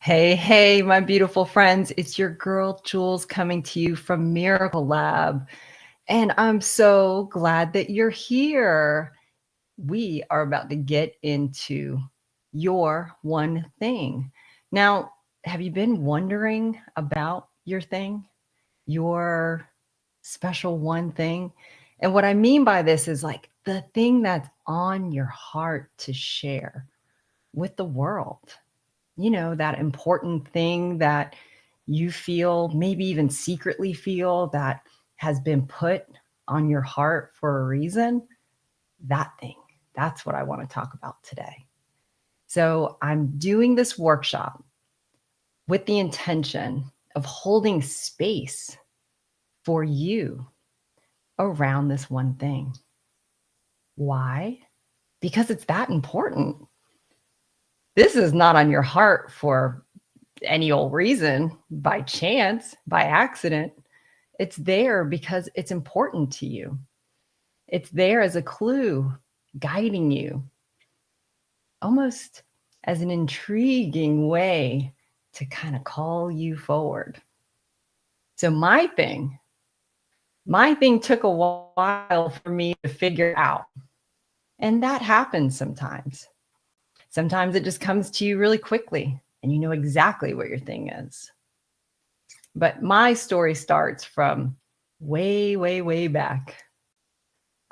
Hey, hey, my beautiful friends. It's your girl, Jules, coming to you from Miracle Lab. And I'm so glad that you're here. We are about to get into your one thing. Now, have you been wondering about your thing, your special one thing? And what I mean by this is like the thing that's on your heart to share with the world, that important thing that you feel, maybe even secretly feel, that has been put on your heart for a reason. That thing, that's what I want to talk about today. So, I'm doing this workshop with the intention of holding space for you around this one thing. Why? Because it's that important. This is not on your heart for any old reason, by chance, by accident. It's there because it's important to you. It's there as a clue guiding you, almost as an intriguing way to kind of call you forward. So my thing took a while for me to figure out. And that happens sometimes. Sometimes it just comes to you really quickly and you know exactly what your thing is. But my story starts from way, way, way back.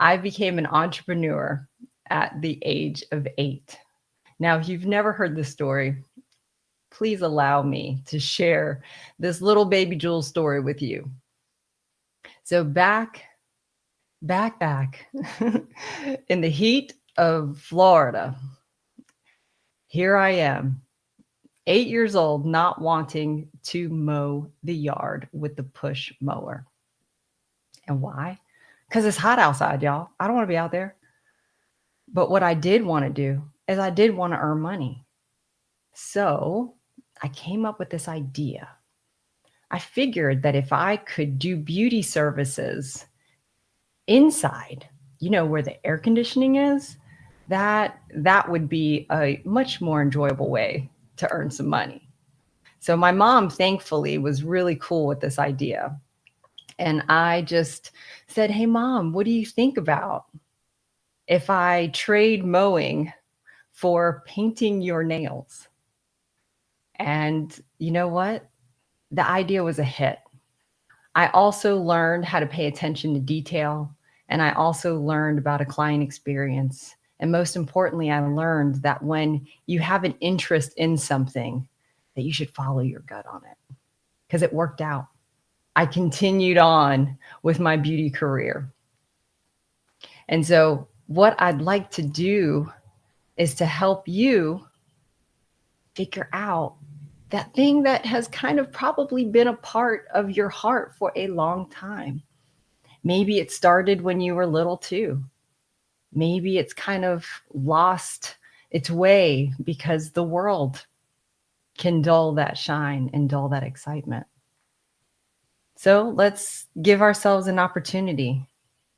I became an entrepreneur at the age of 8. Now, if you've never heard this story, please allow me to share this little baby Jules story with you. So back in the heat of Florida, here I am, 8 years old, not wanting to mow the yard with the push mower. And why? Because it's hot outside, y'all. I don't want to be out there. But what I did want to do is I did want to earn money. So I came up with this idea. I figured that if I could do beauty services inside, where the air conditioning is, that would be a much more enjoyable way to earn some money. So my mom, thankfully, was really cool with this idea. And I just said, "Hey, mom, what do you think about if I trade mowing for painting your nails?" And you know what? The idea was a hit. I also learned how to pay attention to detail, and I also learned about a client experience. And most importantly, I learned that when you have an interest in something, that you should follow your gut on it, because it worked out. I continued on with my beauty career. And so, what I'd like to do is to help you figure out that thing that has kind of probably been a part of your heart for a long time. Maybe it started when you were little too. Maybe it's kind of lost its way because the world can dull that shine and dull that excitement. So let's give ourselves an opportunity,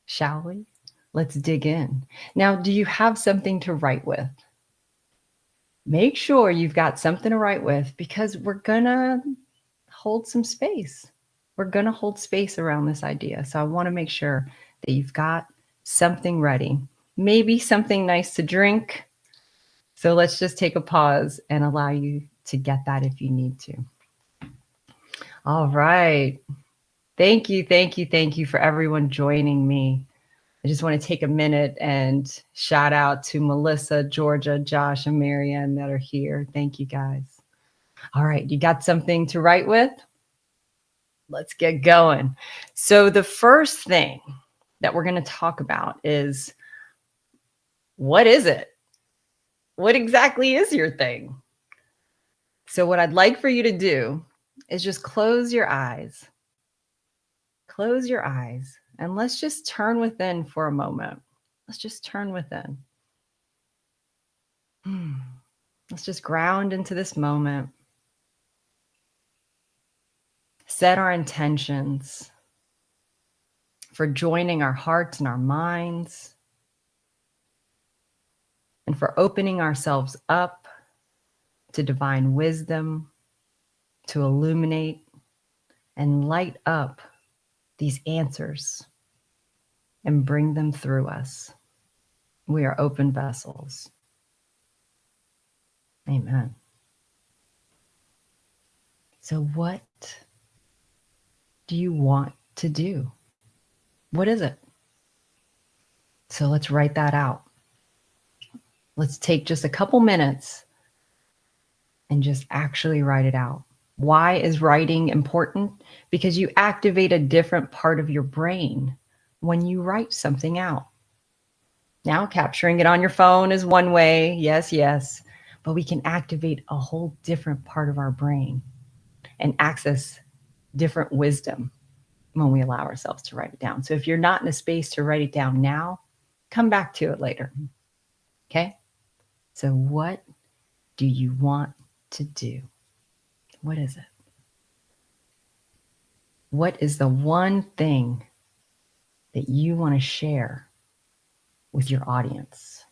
shall we? Let's dig in. Now, do you have something to write with? Make sure you've got something to write with, because we're going to hold some space. We're going to hold space around this idea. So I want to make sure that you've got something ready, maybe something nice to drink. So let's just take a pause and allow you to get that if you need to. All right. Thank you, thank you, thank you for everyone joining me. I just want to take a minute and shout out to Melissa, Georgia, Josh, and Marianne that are here. Thank you, guys. All right, you got something to write with? Let's get going. So the first thing that we're going to talk about is, what is it? What exactly is your thing? So what I'd like for you to do is just close your eyes. Close your eyes and let's just turn within for a moment. Let's just turn within. Let's just ground into this moment. Set our intentions for joining our hearts and our minds, and for opening ourselves up to divine wisdom to illuminate and light up these answers and bring them through us. We are open vessels. Amen. So, what do you want to do? What is it? So, let's write that out. Let's take just a couple minutes and just actually write it out. Why is writing important? Because you activate a different part of your brain when you write something out. Now, capturing it on your phone is one way, yes, yes, but we can activate a whole different part of our brain and access different wisdom when we allow ourselves to write it down. So if you're not in a space to write it down now, come back to it later. Okay? So what do you want to do? What is it? What is the one thing that you want to share with your audience?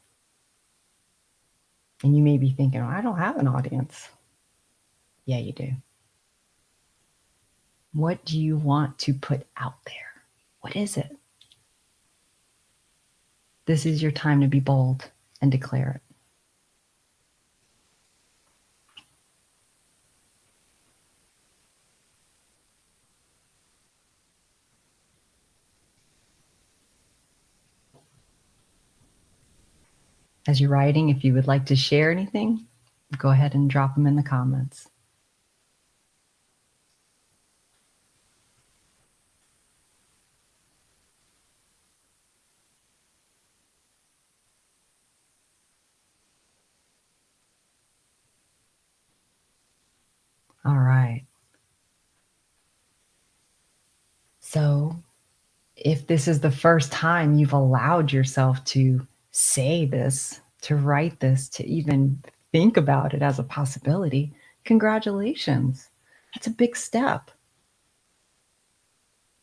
And you may be thinking, oh, I don't have an audience. Yeah, you do. What do you want to put out there? What is it? This is your time to be bold and declare it. As you're writing, if you would like to share anything, go ahead and drop them in the comments. All right. So if this is the first time you've allowed yourself to say this, to write this, to even think about it as a possibility, congratulations. That's a big step.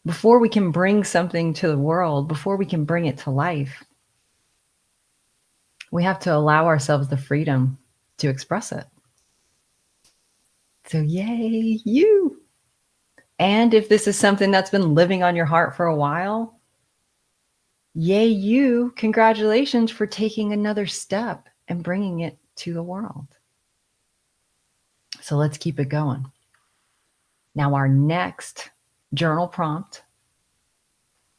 Before we can bring something to the world, before we can bring it to life, we have to allow ourselves the freedom to express it. So yay, you. And if this is something that's been living on your heart for a while, yay, you. Congratulations for taking another step and bringing it to the world. So let's keep it going. Now, our next journal prompt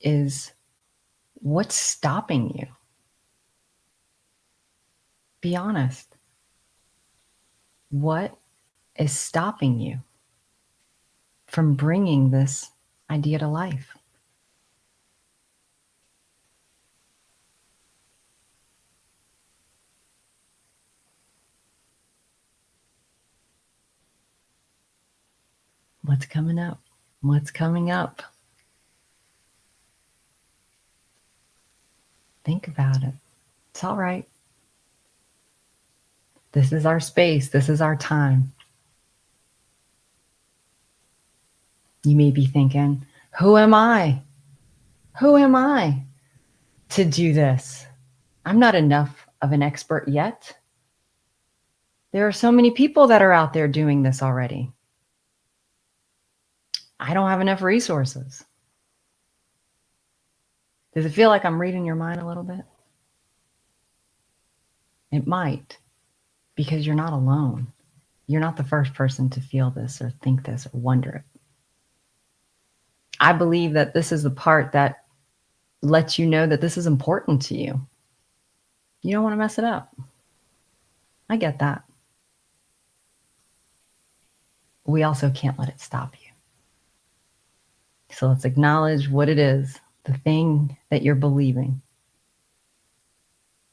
is, what's stopping you? Be honest. What is stopping you from bringing this idea to life? What's coming up? What's coming up? Think about it. It's all right. This is our space. This is our time. You may be thinking, who am I? Who am I to do this? I'm not enough of an expert yet. There are so many people that are out there doing this already. I don't have enough resources. Does it feel like I'm reading your mind a little bit? It might, because you're not alone. You're not the first person to feel this or think this or wonder it. I believe that this is the part that lets you know that this is important to you. You don't want to mess it up. I get that. We also can't let it stop you. So let's acknowledge what it is. The thing that you're believing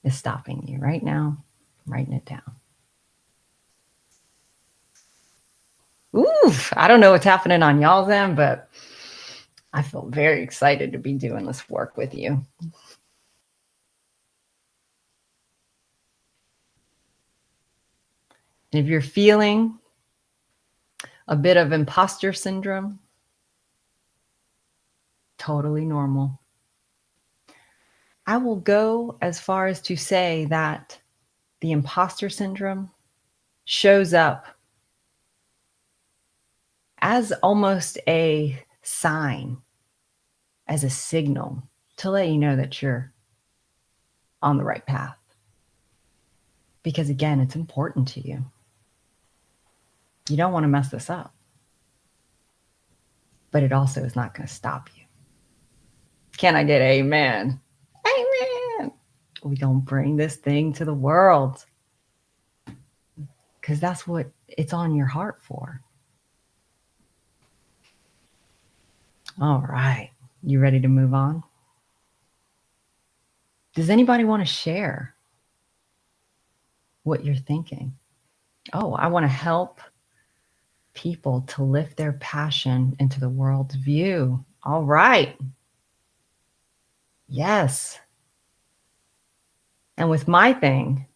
is stopping you right now. I'm writing it down. Ooh, I don't know what's happening on y'all's end, but I feel very excited to be doing this work with you. And if you're feeling a bit of imposter syndrome, totally normal. I will go as far as to say that the imposter syndrome shows up as almost a sign, as a signal to let you know that you're on the right path. Because again, it's important to you. You don't want to mess this up. But it also is not going to stop you. Can I get amen? Amen. We're going to bring this thing to the world. Because that's what it's on your heart for. All right. You ready to move on? Does anybody want to share what you're thinking? Oh, I want to help people to lift their passion into the world's view. All right. Yes. And with my thing,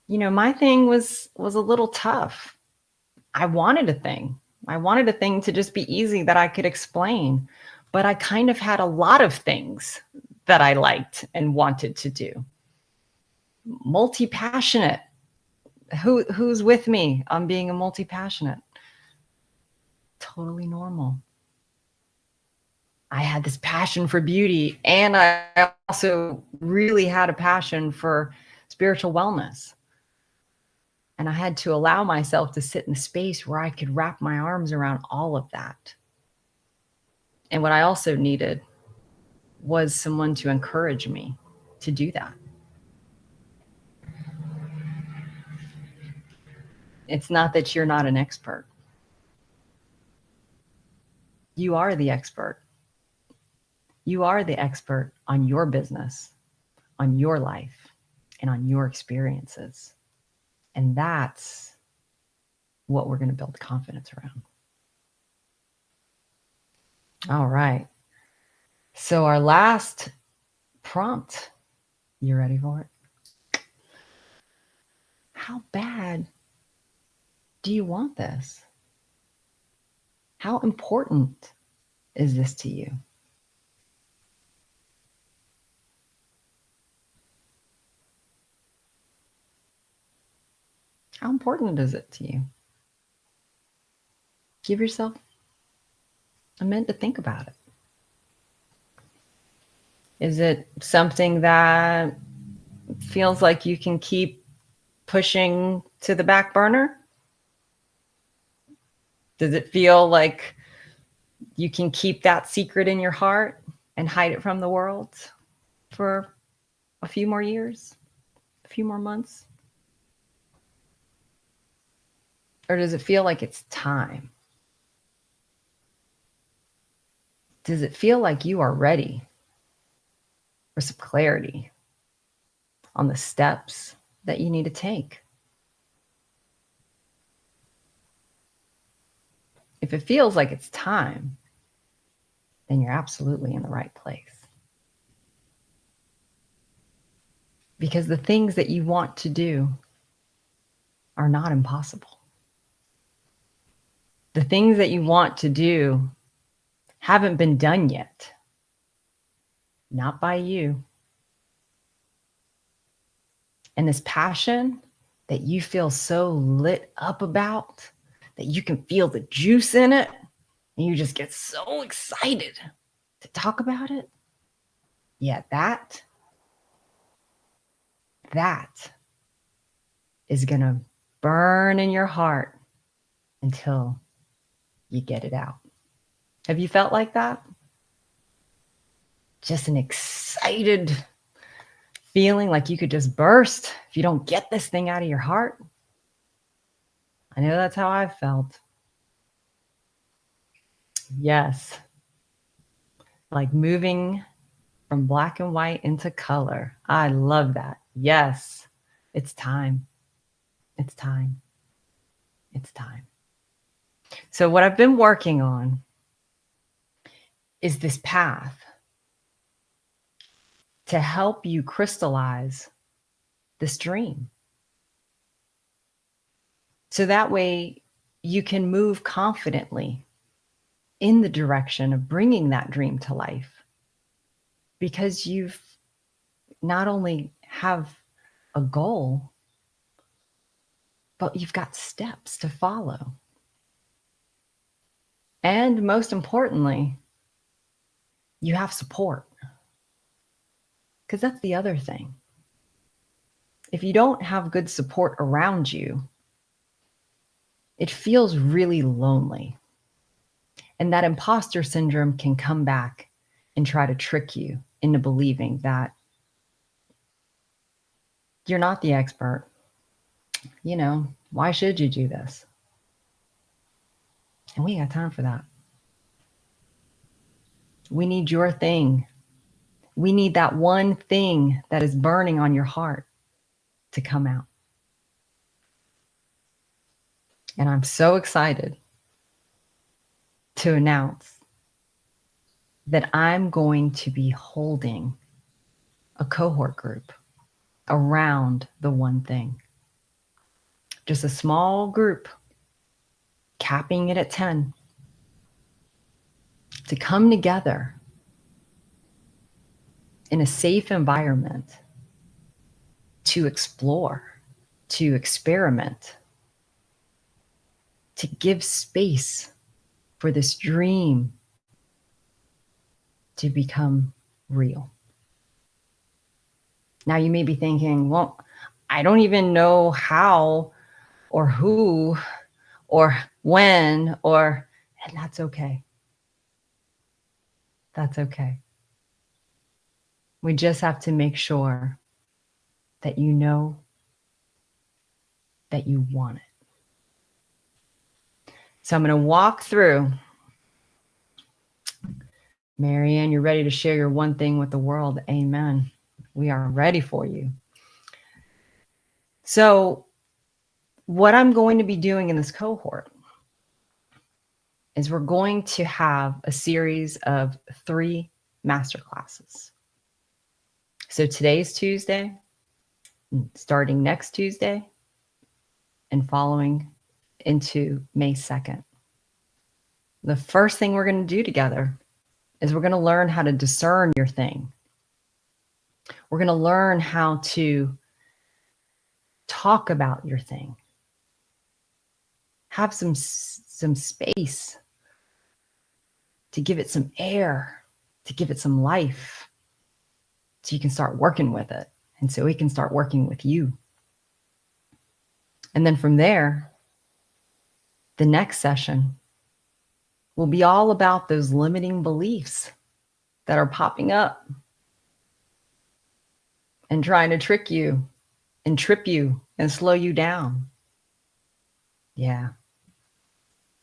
my thing was a little tough. I wanted a thing. I wanted a thing to just be easy that I could explain, but I kind of had a lot of things that I liked and wanted to do. Multi-passionate. Who's with me on being a multi-passionate? Totally normal. I had this passion for beauty, and I also really had a passion for spiritual wellness. And I had to allow myself to sit in a space where I could wrap my arms around all of that. And what I also needed was someone to encourage me to do that. It's not that you're not an expert. You are the expert. You are the expert on your business, on your life, and on your experiences. And that's what we're going to build confidence around. All right. So our last prompt, you ready for it? How bad do you want this? How important is this to you? How important is it to you? Give yourself a minute to think about it. Is it something that feels like you can keep pushing to the back burner? Does it feel like you can keep that secret in your heart and hide it from the world for a few more years, a few more months? Or does it feel like it's time? Does it feel like you are ready for some clarity on the steps that you need to take? If it feels like it's time, then you're absolutely in the right place. Because the things that you want to do are not impossible. The things that you want to do haven't been done yet. Not by you. And this passion that you feel so lit up about, that you can feel the juice in it, and you just get so excited to talk about it. Yeah, that is going to burn in your heart until you get it out. Have you felt like that? Just an excited feeling like you could just burst if you don't get this thing out of your heart? I know that's how I've felt. Yes. Like moving from black and white into color. I love that. Yes. It's time. It's time. It's time. So what I've been working on is this path to help you crystallize this dream. So that way you can move confidently in the direction of bringing that dream to life, because you've not only have a goal, but you've got steps to follow. And most importantly, you have support. Because that's the other thing. If you don't have good support around you, it feels really lonely. And that imposter syndrome can come back and try to trick you into believing that you're not the expert. Why should you do this? And we ain't got time for that. We need your thing. We need that one thing that is burning on your heart to come out. And I'm so excited to announce that I'm going to be holding a cohort group around the one thing. Just a small group, capping it at 10, to come together in a safe environment to explore, to experiment, to give space for this dream to become real. Now you may be thinking, well, I don't even know how or who or when and that's okay. That's okay. We just have to make sure that you know that you want it. So I'm going to walk through. Marianne, you're ready to share your one thing with the world. Amen. We are ready for you. So what I'm going to be doing in this cohort is we're going to have a series of 3 masterclasses. So today's Tuesday, starting next Tuesday, and following into May 2nd. The first thing we're going to do together is we're going to learn how to discern your thing. We're going to learn how to talk about your thing. Have some space to give it some air, to give it some life, so you can start working with it, and so we can start working with you. And then from there, the next session will be all about those limiting beliefs that are popping up and trying to trick you and trip you and slow you down. Yeah,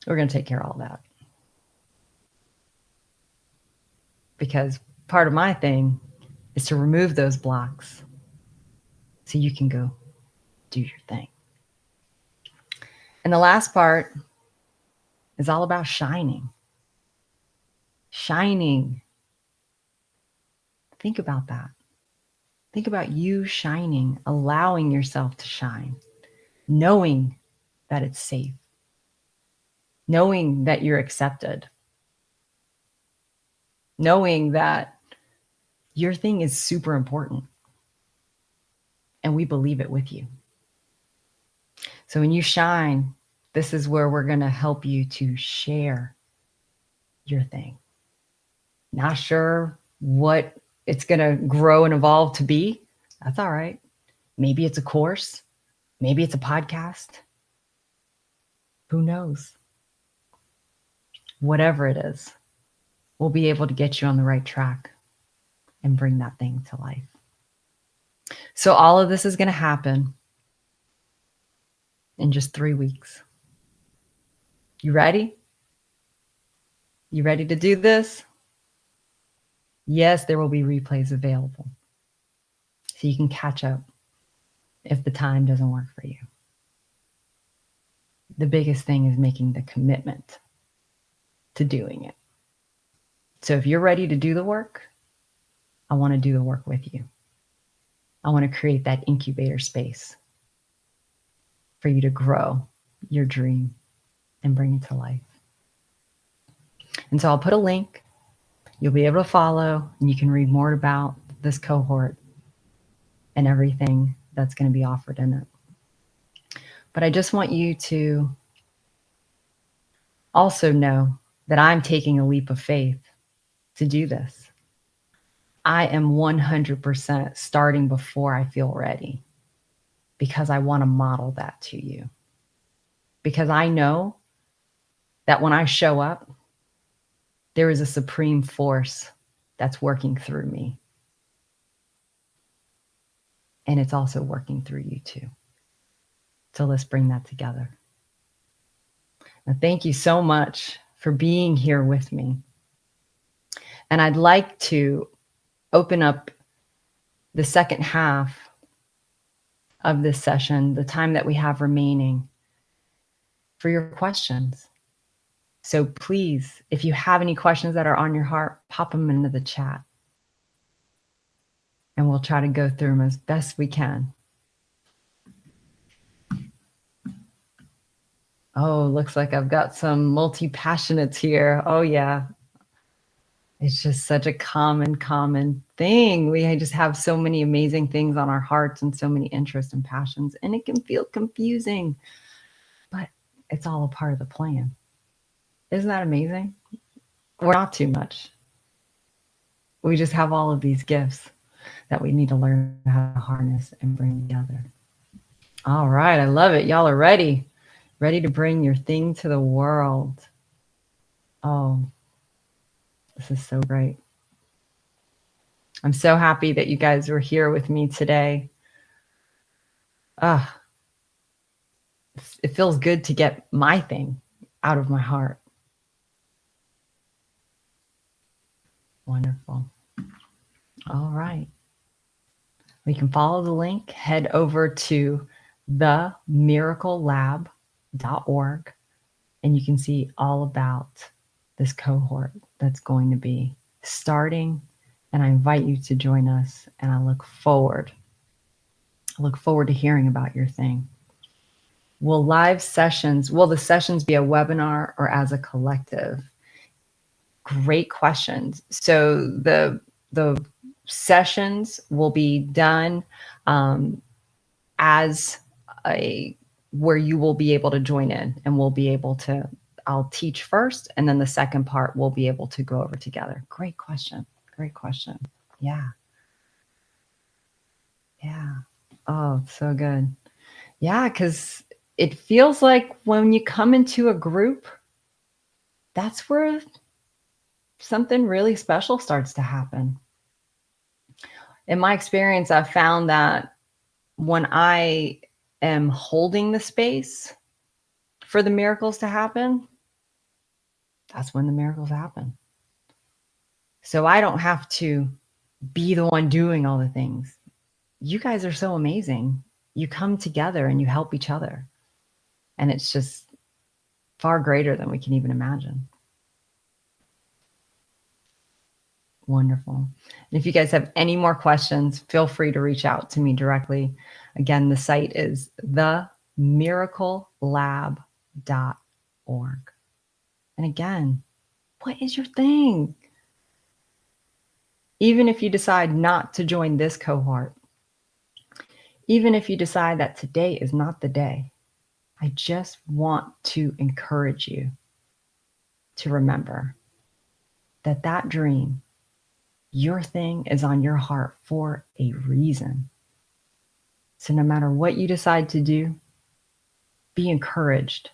we're going to take care of all that. Because part of my thing is to remove those blocks so you can go do your thing. And the last part is all about shining. Shining. Think about that. Think about you shining, allowing yourself to shine, knowing that it's safe, knowing that you're accepted, knowing that your thing is super important and we believe it with you. So when you shine, this is where we're going to help you to share your thing. Not sure what it's going to grow and evolve to be. That's all right. Maybe it's a course. Maybe it's a podcast. Who knows? Whatever it is, we'll be able to get you on the right track and bring that thing to life. So all of this is going to happen in just 3 weeks. You ready? You ready to do this? Yes, there will be replays available, so you can catch up if the time doesn't work for you. The biggest thing is making the commitment to doing it. So if you're ready to do the work, I want to do the work with you. I want to create that incubator space for you to grow your dream and bring it to life. And so I'll put a link. You'll be able to follow, and you can read more about this cohort and everything that's going to be offered in it. But I just want you to also know that I'm taking a leap of faith to do this. I am 100% starting before I feel ready because I want to model that to you. Because I know that when I show up, there is a supreme force that's working through me. And it's also working through you too. So let's bring that together. Now, thank you so much for being here with me. And I'd like to open up the second half of this session, the time that we have remaining, for your questions. So please, if you have any questions that are on your heart, pop them into the chat. And we'll try to go through them as best we can. Oh, looks like I've got some multi-passionates here. Oh, yeah. It's just such a common thing. We just have so many amazing things on our hearts and so many interests and passions, and it can feel confusing, but it's all a part of the plan. Isn't that amazing? We're not too much. We just have all of these gifts that we need to learn how to harness and bring together. All right, I love it. Y'all are ready to bring your thing to the world. Oh, this is so great. I'm so happy that you guys were here with me today. It feels good to get my thing out of my heart. Wonderful. All right. We can follow the link, head over to themiraclelab.org, and you can see all about this cohort that's going to be starting. And I invite you to join us, and I look forward to hearing about your thing. Will the sessions be a webinar or as a collective? Great questions. So the sessions will be done as where you will be able to join in, and we'll be able to, I'll teach first, and then the second part we'll be able to go over together. Great question. Yeah. Oh, so good. Yeah, because it feels like when you come into a group, that's where something really special starts to happen. In my experience, I've found that when I am holding the space for the miracles to happen, that's when the miracles happen. So I don't have to be the one doing all the things. You guys are so amazing. You come together and you help each other. And it's just far greater than we can even imagine. Wonderful. And if you guys have any more questions, feel free to reach out to me directly. Again, the site is themiraclelab.org. And again, what is your thing? Even if you decide not to join this cohort, even if you decide that today is not the day, I just want to encourage you to remember that that dream, your thing, is on your heart for a reason. So no matter what you decide to do, be encouraged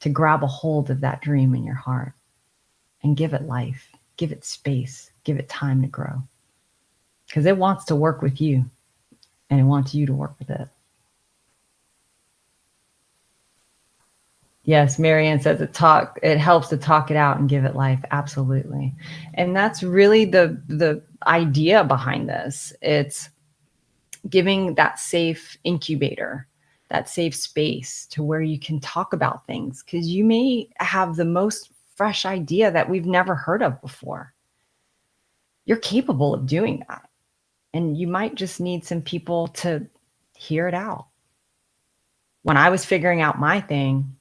to grab a hold of that dream in your heart and give it life, give it space, give it time to grow. Because it wants to work with you, and it wants you to work with it. Yes, Marianne says it helps to talk it out and give it life. Absolutely. And that's really the idea behind this. It's giving that safe incubator, that safe space to where you can talk about things, because you may have the most fresh idea that we've never heard of before. You're capable of doing that. And you might just need some people to hear it out. When I was figuring out my thing,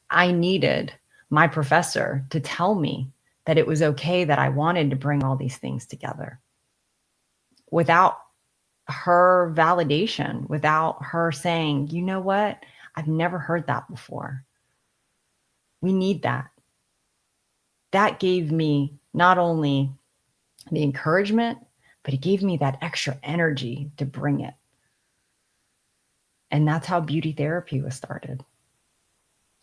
I needed my professor to tell me that it was okay that I wanted to bring all these things together. Without her validation, without her saying, you know what, I've never heard that before. We need that. that gave me not only the encouragement, but it gave me that extra energy to bring it. And that's how beauty therapy was started.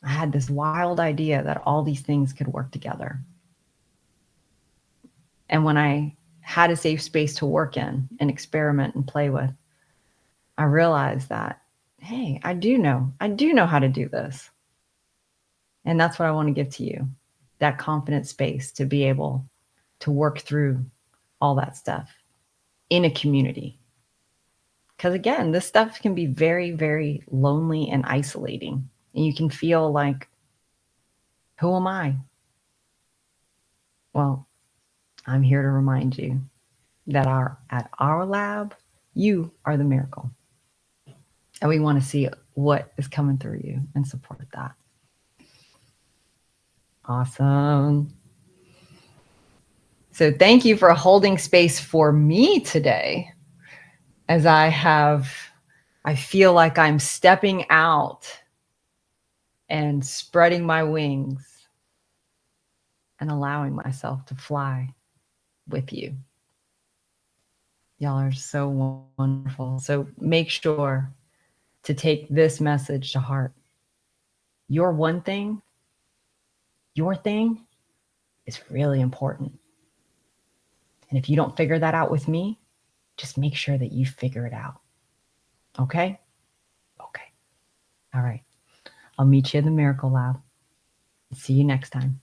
I had this wild idea that all these things could work together. And when I had a safe space to work in and experiment and play with, I realized that, hey, I do know how to do this. And that's what I want to give to you, that confident space to be able to work through all that stuff in a community. Because again, this stuff can be very, very lonely and isolating. And you can feel like, who am I? Well, I'm here to remind you that at our lab, you are the miracle. And we want to see what is coming through you and support that. Awesome. So thank you for holding space for me today as I feel like I'm stepping out and spreading my wings and allowing myself to fly with you. Y'all are so wonderful. So make sure to take this message to heart. Your one thing, your thing is really important. And if you don't figure that out with me, just make sure that you figure it out. Okay? Okay. All right. I'll meet you in the Miracle Lab. See you next time.